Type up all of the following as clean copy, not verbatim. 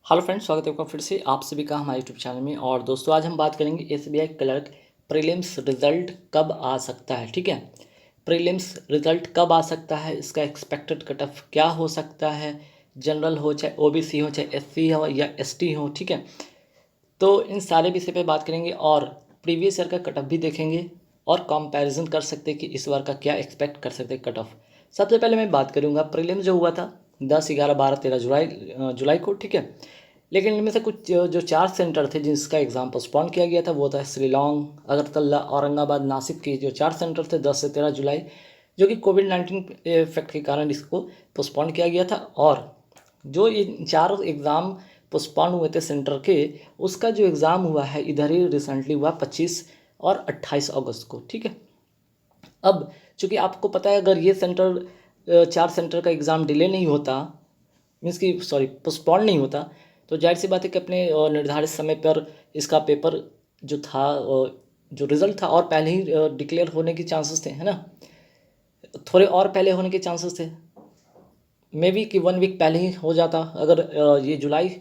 Hello friends, स्वागत है आपका फिर से आप सभी का हमारे यूट्यूब चैनल में। और दोस्तों, आज हम बात करेंगे एसबीआई क्लर्क प्रीलिम्स रिजल्ट कब आ सकता है। ठीक है, प्रीलिम्स रिजल्ट कब आ सकता है, इसका एक्सपेक्टेड कट ऑफ क्या हो सकता है, जनरल हो चाहे ओबीसी हो चाहे एससी हो या एसटी हो। ठीक है, तो इन सारे विषय पे बात करेंगे और प्रीवियस ईयर का कट ऑफ भी देखेंगे और कंपैरिजन कर सकते हैं कि इस बार का क्या एक्सपेक्ट कर सकते हैं कट ऑफ। सबसे पहले मैं बात करूंगा प्रीलिम्स जो हुआ था 10, 11, 12, 13 जुलाई को। ठीक है, लेकिन इनमें से कुछ जो 4 सेंटर थे जिसका एग्ज़ाम पोस्टपोन किया गया था वो था शिलोंग, अगरतला, औरंगाबाद, नासिक के जो 4 सेंटर थे 10 से 13 जुलाई, जो कि कोविड-19 इफेक्ट के कारण इसको पोस्टपोन किया गया था। और जो इन 4 एग्ज़ाम पोस्टपोन हुए थे सेंटर के, उसका जो एग्ज़ाम हुआ है इधर ही रिसेंटली हुआ 25 और 28 अगस्त को। ठीक है, अब चूँकि आपको पता है अगर ये सेंटर 4 सेंटर का एग्ज़ाम डिले नहीं होता, मीन्स कि सॉरी पोस्टपोन नहीं होता, तो जाहिर सी बात है कि अपने निर्धारित समय पर इसका पेपर जो था जो रिज़ल्ट था और पहले ही डिक्लेयर होने के चांसेस थे, है ना। थोड़े और पहले होने के चांसेस थे, मे बी कि 1 वीक पहले ही हो जाता। अगर ये जुलाई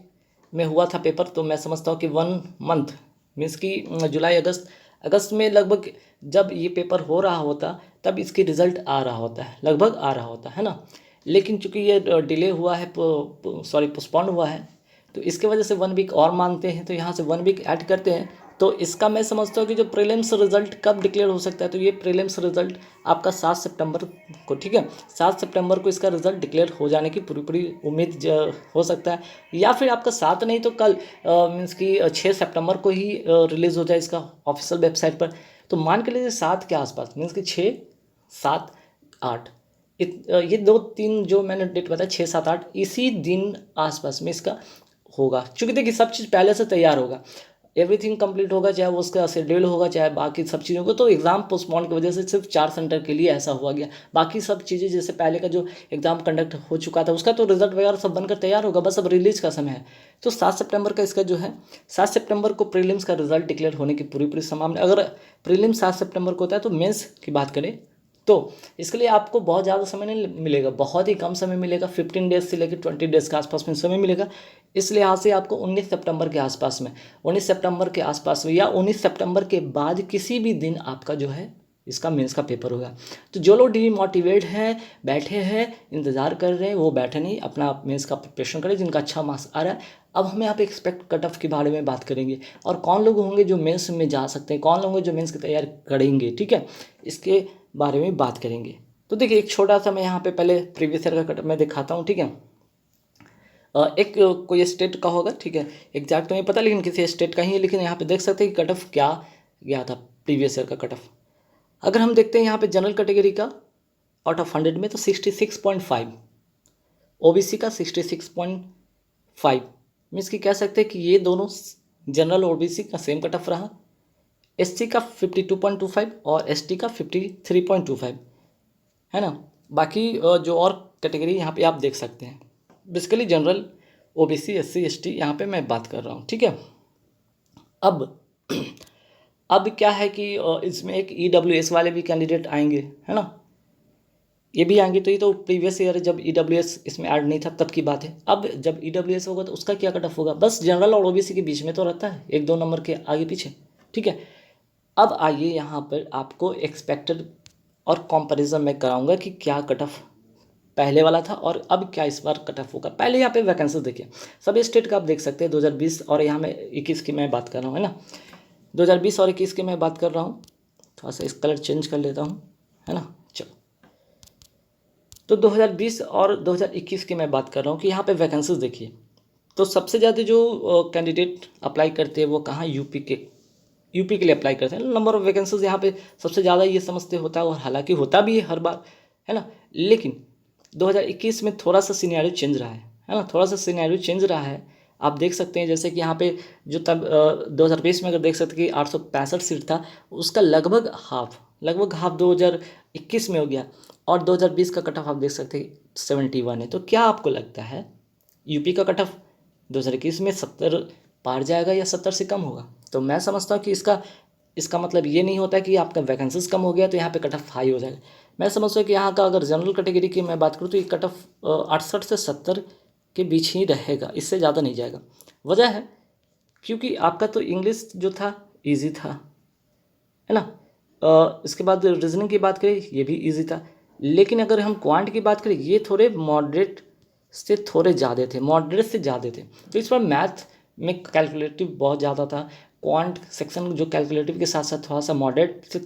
में हुआ था पेपर तो मैं समझता हूँ कि 1 मंथ मीन्स कि जुलाई अगस्त अगस्त में लगभग जब ये पेपर हो रहा होता तब इसकी रिज़ल्ट आ रहा होता है, लगभग आ रहा होता है ना। लेकिन चूंकि ये डिले हुआ है, सॉरी पोस्टपोन हुआ है, तो इसके वजह से 1 वीक और मानते हैं, तो यहाँ से 1 वीक ऐड करते हैं। तो इसका मैं समझता हूँ कि जो प्रीलिम्स रिजल्ट कब डिक्लेयर हो सकता है, तो ये प्रीलिम्स रिजल्ट आपका 7 सितंबर को, ठीक है, 7 सितंबर को इसका रिजल्ट डिक्लेयर हो जाने की पूरी पूरी उम्मीद हो सकता है। या फिर आपका 7 नहीं तो कल मीन्स कि 6 सितंबर को ही रिलीज़ हो जाए इसका ऑफिशियल वेबसाइट पर। तो मान के लीजिए 7 के आसपास, मीन्स कि 6, 7, 8, ये 2-3 जो मैंने डेट बताया 6, 7, 8, इसी दिन आसपास में इसका होगा। क्योंकि देखिए सब चीज़ पहले से तैयार होगा, एवरीथिंग कंप्लीट होगा, चाहे वो उसका शेड्यूल होगा चाहे बाकी सब चीज़ों को। तो एग्ज़ाम पोस्टपोन की वजह से सिर्फ 4 सेंटर के लिए ऐसा हुआ गया, बाकी सब चीज़ें जैसे पहले का जो एग्ज़ाम कंडक्ट हो चुका था उसका तो रिजल्ट वगैरह सब बनकर तैयार होगा, बस अब रिलीज़ का समय है। तो 7 सितंबर का इसका जो है 7 सितंबर को प्रीलिम्स का रिजल्ट डिक्लेयर होने की पूरी पूरी संभावना। अगर प्रीलिम्स 7 सितंबर को होता है तो मेंस की बात करें तो इसके लिए आपको बहुत ज़्यादा समय नहीं मिलेगा, बहुत ही कम समय मिलेगा, 15 डेज से लेकर 20 डेज़ के आसपास में समय मिलेगा। इस लिहाज से आपको 19 सितंबर के आसपास में 19 सितंबर के आसपास में या 19 सितंबर के बाद किसी भी दिन आपका जो है इसका मेंस का पेपर होगा। तो जो लोग डीमोटिवेट हैं, बैठे हैं, इंतज़ार कर रहे हैं, वो बैठे नहीं, अपना मेंस का प्रिपरेशन करें जिनका अच्छा मार्क्स आ रहा है। अब हम यहाँ पे एक्सपेक्ट कट ऑफ के बारे में बात करेंगे और कौन लोग होंगे जो मेंस में जा सकते हैं, कौन लोग होंगे जो मेंस की तैयारी करेंगे। ठीक है, इसके बारे में बात करेंगे। तो देखिए एक छोटा सा मैं यहाँ पे पहले प्रीवियस ईयर का कट मैं दिखाता हूँ। ठीक है, एक कोई स्टेट का होगा, ठीक है, एग्जैक्ट तो नहीं पता लेकिन किसी स्टेट का ही है, लेकिन यहाँ पे देख सकते हैं कि कट ऑफ क्या गया था प्रीवियस ईयर का कट ऑफ। अगर हम देखते हैं यहाँ पे जनरल कैटेगरी का आउट ऑफ 100 में तो 66.5, ओबीसी का 66.5, मीन्स कि कह सकते हैं कि ये दोनों जनरल और ओबीसी का सेम कट ऑफ रहा। एससी का 52.25 और एसटी का 53.25, है ना। बाकी जो और कैटेगरी यहाँ पे आप देख सकते हैं, basically general, OBC, SC, ST यहाँ पे मैं बात कर रहा हूँ। ठीक है, अब अब क्या है कि इसमें एक ईडब्ल्यूएस वाले भी कैंडिडेट आएंगे, है ना, ये भी आएंगे। तो ये तो प्रीवियस ईयर जब ईडब्ल्यूएस इसमें ऐड नहीं था तब की बात है। अब जब ईडब्ल्यूएस होगा तो उसका क्या कट ऑफ होगा, बस जनरल और ओबीसी के बीच में तो रहता है, 1-2 नंबर के आगे पीछे। ठीक है, अब आइए यहाँ पर आपको एक्सपेक्टेड और कंपैरिजन में कराऊंगा कि क्या कट ऑफ पहले वाला था और अब क्या इस बार कट ऑफ होगा। पहले यहाँ पे वैकेंसी देखिए, सभी स्टेट का आप देख सकते हैं 2020 और यहाँ में 21 की मैं बात कर रहा हूँ, है ना। 2020 और 21 की मैं बात कर रहा हूँ, थोड़ा सा इस कलर चेंज कर लेता हूँ, है ना। चलो, तो 2020 और 2021 की मैं बात कर रहा हूँ कि यहाँ पे वैकेंसीज देखिए। तो सबसे ज़्यादा जो कैंडिडेट अप्लाई करते हैं वो कहाँ, यूपी के लिए अप्लाई करते हैं। नंबर ऑफ वैकेंसीज यहाँ पे सबसे ज़्यादा ये समझते होता है, और हालांकि होता भी है हर बार, है ना। लेकिन 2021 में थोड़ा सा सिनेरियो चेंज रहा है ना, थोड़ा सा सिनेरियो चेंज रहा है। आप देख सकते हैं जैसे कि यहाँ पे जो तब 2020 में अगर देख सकते हैं कि 865 सीट था, उसका लगभग हाफ 2021 में हो गया, और 2020 का कट ऑफ आप देख सकते हैं 71 है। तो क्या आपको लगता है यूपी का कट ऑफ 2021 में 70 पार जाएगा या 70 से कम होगा? तो मैं समझता हूँ कि इसका मतलब ये नहीं होता कि आपका वैकेंसीज कम हो गया तो यहाँ पे कट ऑफ हाई हो जाएगा। मैं समझता हूँ कि यहाँ का अगर जनरल कैटेगरी की मैं बात करूँ तो ये कट ऑफ 68 से 70 के बीच ही रहेगा, इससे ज़्यादा नहीं जाएगा। वजह है क्योंकि आपका तो इंग्लिश जो था इजी था, है ना। इसके बाद रीजनिंग की बात करें, ये भी इजी था। लेकिन अगर हम क्वांट की बात करें, ये थोड़े मॉडरेट से थोड़े ज़्यादा थे, मॉडरेट से ज़्यादा थे। तो इस बार मैथ में कैलकुलेटिव बहुत ज़्यादा था। क्वांट सेक्शन जो कैलकुलेटिव के साथ साथ थोड़ा सा मॉडरेट से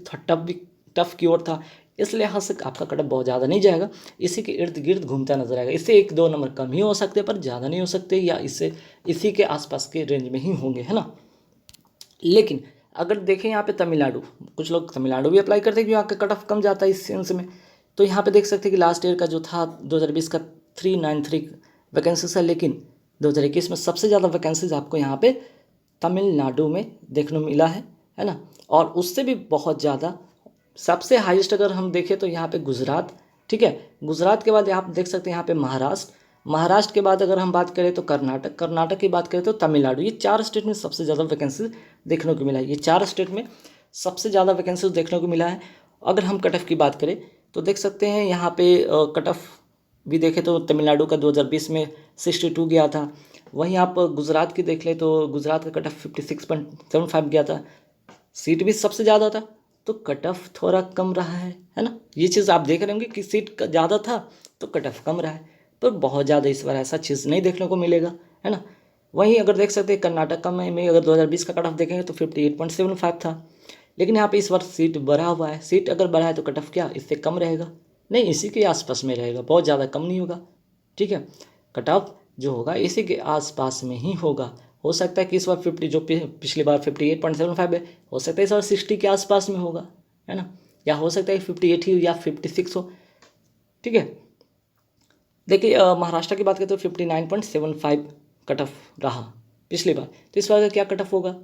टफ की ओर था, इस लिहाज से आपका कटअप बहुत ज़्यादा नहीं जाएगा, इसी के इर्द गिर्द घूमता नजर आएगा। इससे 1-2 नंबर कम ही हो सकते पर ज़्यादा नहीं हो सकते, या इससे इसी के आसपास के रेंज में ही होंगे, है ना। लेकिन अगर देखें यहाँ पे तमिलनाडु, कुछ लोग तमिलनाडु भी अप्लाई करते हैं क्योंकि यहाँ का कट ऑफ कम जाता है इस सेंस में। तो यहाँ पे देख सकते हैं कि लास्ट ईयर का जो था 2020 का 393 वैकेंसीज है, लेकिन 2021 में सबसे ज़्यादा वैकेंसीज आपको यहाँ पे तमिलनाडु में देखने को मिला है ना। और उससे भी बहुत ज़्यादा सबसे हाईएस्ट अगर हम देखें तो यहाँ पे गुजरात, ठीक है। गुजरात के बाद आप देख सकते हैं यहाँ पे महाराष्ट्र, महाराष्ट्र के बाद अगर हम बात करें तो कर्नाटक, कर्नाटक की बात करें तो तमिलनाडु। ये 4 स्टेट में सबसे ज़्यादा वैकेंसी देखने को मिला है, ये 4 स्टेट में सबसे ज़्यादा वैकेंसी देखने को मिला है। अगर हम कट ऑफ की बात करें तो देख सकते हैं यहाँ पे कट ऑफ भी देखें तो तमिलनाडु का 2020 में 62 गया था। वहीं आप गुजरात की देख लें तो गुजरात का कट ऑफ 56.75 गया था, सीट भी सबसे ज़्यादा था, तो कट ऑफ थोड़ा कम रहा है ना। ये चीज़ आप देख रहे होंगे कि सीट ज़्यादा था तो कट ऑफ कम रहा है, पर बहुत ज़्यादा इस बार ऐसा चीज़ नहीं देखने को मिलेगा, है ना। वहीं अगर देख सकते हैं कर्नाटक का में अगर 2020 का कट ऑफ देखेंगे तो 58.75 था, लेकिन यहाँ पे इस बार सीट बढ़ा हुआ है। सीट अगर बढ़ा है तो कट ऑफ क्या इससे कम रहेगा? नहीं, इसी के आसपास में रहेगा, बहुत ज़्यादा कम नहीं होगा, ठीक है। कट ऑफ जो होगा इसी के आसपास में ही होगा। हो सकता है कि इस बार 50 जो पिछली बार 58.75 है, हो सकता है इस बार 60 के आसपास में होगा, है ना। या हो सकता है 58 ही या 56 हो, ठीक है। देखिए महाराष्ट्र की बात करें तो 59.75 कट ऑफ रहा पिछली बार, तो इस बार का क्या कट ऑफ होगा?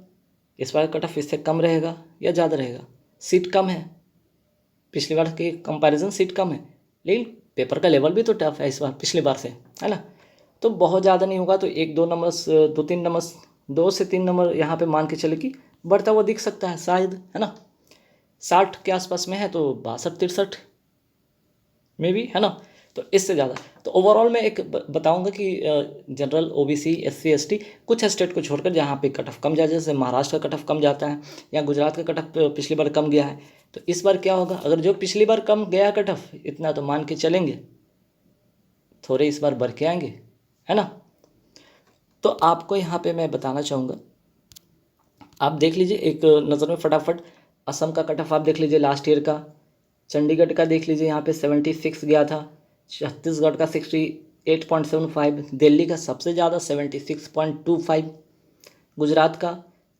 इस बार कट ऑफ इससे कम रहेगा या ज़्यादा रहेगा? सीट कम है, पिछली बार के कंपैरिजन सीट कम है, लेकिन पेपर का लेवल भी तो टफ है इस बार पिछली बार से, है ना। तो बहुत ज़्यादा नहीं होगा, तो 1-2 नंबर 2-3 नंबर 2 से 3 नंबर यहाँ पे मान के चले कि बढ़ता हुआ दिख सकता है शायद, है ना। 60 के आसपास में है तो 62-63 में भी, है ना। तो इससे ज़्यादा तो ओवरऑल मैं एक बताऊंगा कि जनरल ओबीसी एससी एसटी कुछ स्टेट को छोड़कर जहाँ पे कट ऑफ कम जाए, जैसे महाराष्ट्र का कट ऑफ कम जाता है या गुजरात का कट ऑफ पिछली बार कम गया है, तो इस बार क्या होगा? अगर जो पिछली बार कम गया कट ऑफ इतना तो मान के चलेंगे, थोड़े इस बार बढ़ के आएंगे, है ना। तो आपको यहाँ पे मैं बताना चाहूँगा, आप देख लीजिए एक नज़र में फटाफट असम का कट ऑफ आप देख लीजिए लास्ट ईयर का, चंडीगढ़ का देख लीजिए यहाँ पे 76 गया था, छत्तीसगढ़ का 68.75, दिल्ली का सबसे ज़्यादा 76.25, गुजरात का।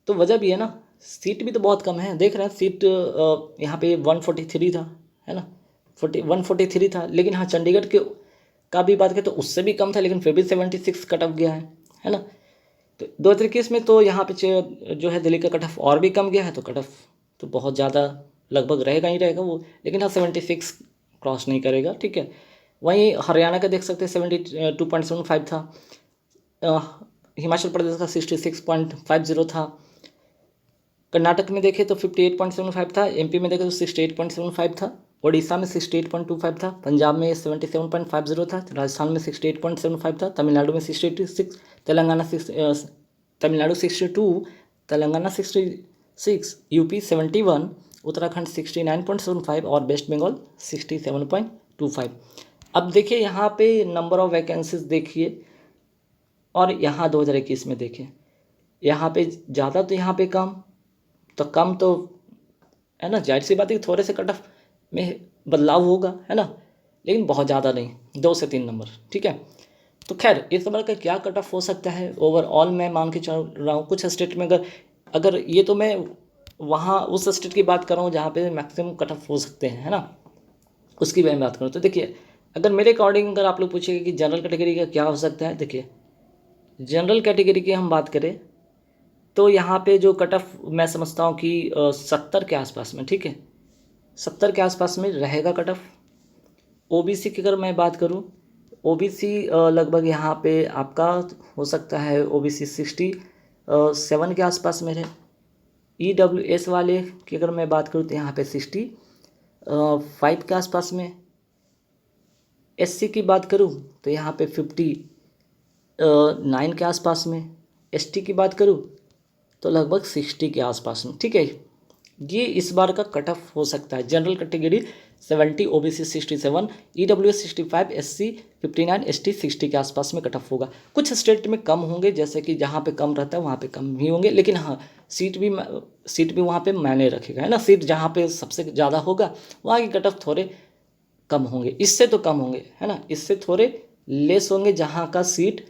तो वजह भी है ना, सीट भी तो बहुत कम है, देख रहे हैं सीट यहाँ पे 143 था, है ना, 143 था। लेकिन हाँ चंडीगढ़ के का भी बात करें तो उससे भी कम था, लेकिन फिर भी 76 कट ऑफ गया है ना। तो 2021 में तो यहाँ पे जो है दिल्ली का कट ऑफ और भी कम गया है, तो कट ऑफ तो बहुत ज़्यादा लगभग रहेगा ही रहेगा वो, लेकिन हाँ 76 क्रॉस नहीं करेगा, ठीक है। वहीं हरियाणा का देख सकते हैं 72.75 था, हिमाचल प्रदेश का 66.50 था, कर्नाटक में देखें तो 58.75 था, एमपी में देखें तो 68.75 था, ओडिशा में 68.25 था, पंजाब में 77.50 था, राजस्थान में 68.75 था, तमिलनाडु में 66, तमिलनाडु 62, तेलंगाना 66, यूपी 71, उत्तराखंड 69.75 और वेस्ट बंगाल 67.25। अब देखिए यहाँ पे नंबर ऑफ वैकेंसीज देखिए, और यहाँ 2021 में देखें, यहाँ पे ज़्यादा तो यहाँ पे कम, तो कम तो है ना, जाहिर सी बात है कि थोड़े से कट ऑफ में बदलाव होगा, है ना, लेकिन बहुत ज़्यादा नहीं, 2 से 3 नंबर, ठीक है। तो खैर इस बार का क्या कट ऑफ हो सकता है ओवरऑल मैं मान के चल रहा हूँ। कुछ स्टेट में अगर ये तो मैं वहाँ उस स्टेट की बात कर रहा हूँ जहाँ पे मैक्सिमम कट ऑफ हो सकते हैं, है ना, उसकी मैं बात करूँ तो देखिए, अगर मेरे अकॉर्डिंग अगर आप लोग पूछेंगे कि जनरल कैटेगरी का क्या हो सकता है, देखिए जनरल कैटेगरी की हम बात करें तो यहाँ पे जो कट ऑफ मैं समझता हूँ कि 70 के आसपास में, ठीक है, 70 के आसपास में रहेगा कट ऑफ। ओबीसी की अगर मैं बात करूँ, ओबीसी लगभग यहाँ पे आपका हो सकता है ओबीसी 67 के आसपास में रहे। ईडब्ल्यूएस वाले की अगर मैं बात करूँ तो यहाँ पे 65 के आसपास में। एससी की बात करूँ तो यहाँ पे 9 के आसपास में। एसटी की बात करूँ तो लगभग 60 के आसपास में, ठीक है। ये इस बार का कट ऑफ हो सकता है। General category 70, OBC 67, EWS 65, SC 59, ST 60 के आसपास में कट ऑफ होगा। कुछ स्टेट में कम होंगे, जैसे कि जहाँ पे कम रहता है वहाँ पे कम भी होंगे, लेकिन हाँ सीट भी वहाँ पे मायने रखेगा, है ना। सीट जहाँ पे सबसे ज़्यादा होगा वहाँ की कट ऑफ थोड़े कम होंगे, इससे तो कम होंगे, है ना। इससे थोड़े लेस होंगे जहाँ का सीट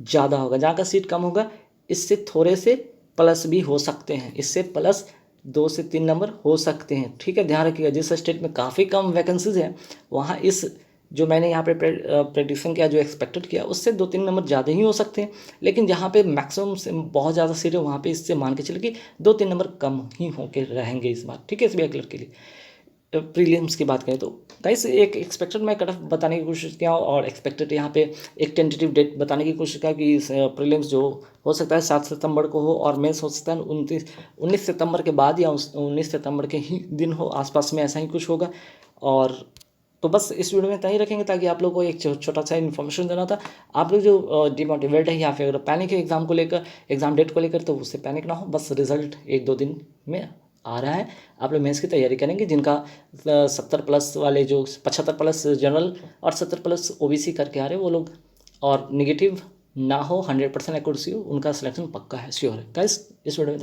ज़्यादा होगा। जहाँ का सीट कम होगा इससे थोड़े से प्लस भी हो सकते हैं, इससे प्लस 2 से 3 नंबर हो सकते हैं, ठीक है। ध्यान रखिएगा, जिस स्टेट में काफ़ी कम वैकेंसीज हैं वहाँ इस जो मैंने यहाँ पे प्रेडिक्शन किया, जो एक्सपेक्टेड किया, उससे 2-3 नंबर ज़्यादा ही हो सकते हैं। लेकिन जहाँ पे मैक्सिमम से बहुत ज़्यादा सीट है वहाँ पे इससे मान के चलिए कि 2-3 नंबर कम ही होकर रहेंगे इस बार, ठीक है। एसबीआई क्लर्क के लिए प्रीलिम्स की बात करें तो गाइस एक एक्सपेक्टेड मैं कट ऑफ बताने की कोशिश किया और एक्सपेक्टेड यहाँ पे एक टेंटेटिव डेट बताने की कोशिश किया कि प्रीलिम्स जो हो सकता है 7 सितंबर को हो और मेंस हो सकता है 19 सितंबर के बाद या 19 सितंबर के ही दिन हो, आसपास में ऐसा ही कुछ होगा। और तो बस इस वीडियो में इतना ही रखेंगे ताकि आप लोगों को एक छोटा सा इन्फॉर्मेशन देना था। आप लोग जो डिमोटिवेट है या फिर पैनिक है एग्ज़ाम को लेकर, एग्ज़ाम डेट को लेकर, तो उससे पैनिक ना हो। बस रिजल्ट 1-2 दिन में आ रहा है। आप लोग मेंस की तैयारी करेंगे, जिनका 70 प्लस वाले, जो 75 प्लस जनरल और 70 प्लस ओबीसी करके आ रहे हैं वो लोग, और निगेटिव ना हो, 100% एक्यूरेसी हो, उनका सिलेक्शन पक्का है, श्योर है। गाइस इस वीडियो में